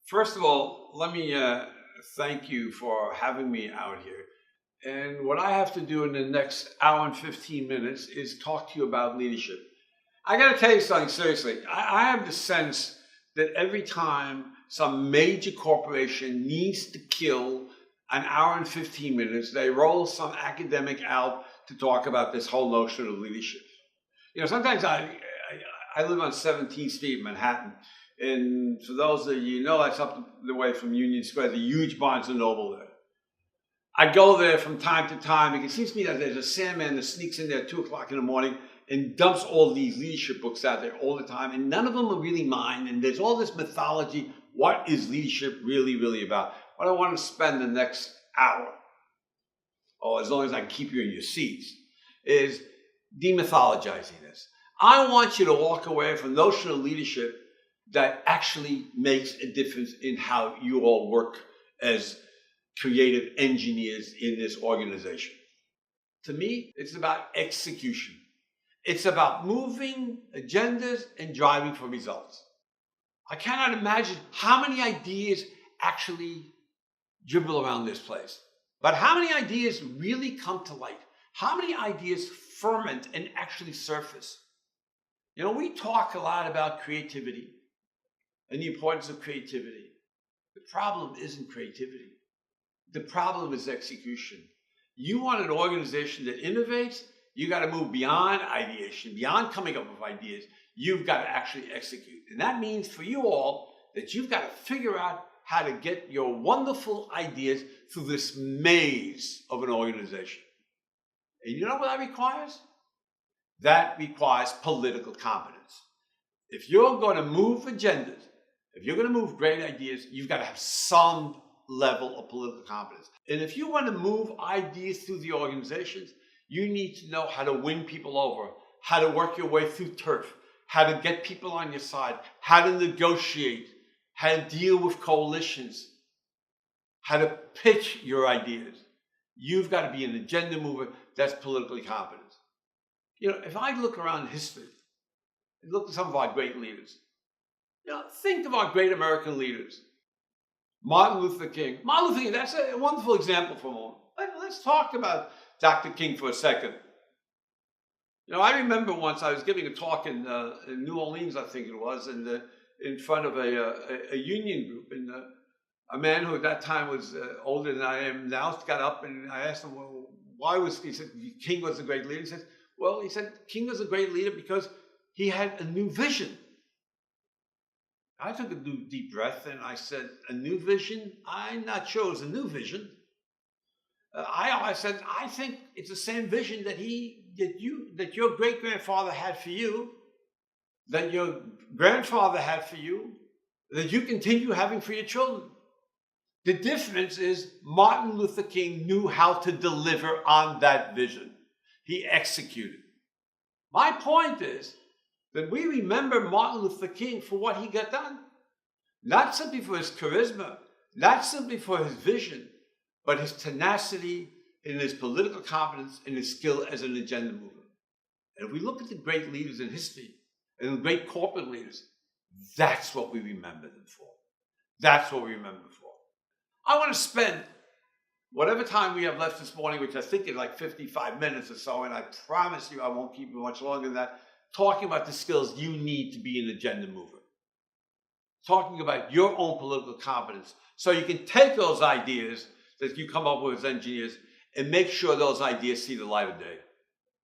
First of all, let me thank you for having me out here. And what I have to do in the next hour and 15 minutes is talk to you about leadership. I got to tell you something seriously. I have the sense that every time some major corporation needs to kill an hour and 15 minutes, they roll some academic out to talk about this whole notion of leadership. Sometimes I live on 17th Street in Manhattan. And for those of you who know, that's up the way from Union Square, the huge Barnes& and Noble there. I go there from time to time because it seems to me that there's a Sandman that sneaks in there at 2 o'clock in the morning and dumps all these leadership books out there all the time. And none of them are really mine. And there's all this mythology. What is leadership really, really about? What I want to spend the next hour, or as long as I can keep you in your seats, is demythologizing this. I want you to walk away from the notion of leadership that actually makes a difference in how you all work as creative engineers in this organization. To me, it's about execution. It's about moving agendas and driving for results. I cannot imagine how many ideas actually dribble around this place, but how many ideas really come to light? How many ideas ferment and actually surface? We talk a lot about creativity and the importance of creativity. The problem isn't creativity. The problem is execution. You want an organization that innovates, you got to move beyond ideation, beyond coming up with ideas. You've got to actually execute. And that means for you all that you've got to figure out how to get your wonderful ideas through this maze of an organization. And you know what that requires? That requires political competence. If you're going to move agendas, if you're going to move great ideas, you've got to have some level of political competence. And if you want to move ideas through the organizations, you need to know how to win people over, how to work your way through turf, how to get people on your side, how to negotiate, how to deal with coalitions, how to pitch your ideas. You've got to be an agenda mover that's politically competent. If I look around history and look at some of our great leaders, think of our great American leaders. Martin Luther King. Martin Luther King, that's a wonderful example for a moment. Let's talk about Dr. King for a second. I remember once I was giving a talk in New Orleans, I think it was, and in front of a union group. And a man who at that time was older than I am now got up, and I asked him, well, he said, King was a great leader. He said, King was a great leader because he had a new vision. I took a deep breath and I said, a new vision? I'm not sure it was a new vision. I said, I think it's the same vision that your great-grandfather had for you, that your grandfather had for you, that you continue having for your children. The difference is Martin Luther King knew how to deliver on that vision. He executed. My point is that we remember Martin Luther King for what he got done. Not simply for his charisma, not simply for his vision, but his tenacity and his political competence and his skill as an agenda mover. And if we look at the great leaders in history and the great corporate leaders, that's what we remember them for. That's what we remember them for. I want to spend whatever time we have left this morning, which I think is like 55 minutes or so, and I promise you I won't keep you much longer than that, talking about the skills you need to be an agenda mover. Talking about your own political competence so you can take those ideas that you come up with as engineers and make sure those ideas see the light of day.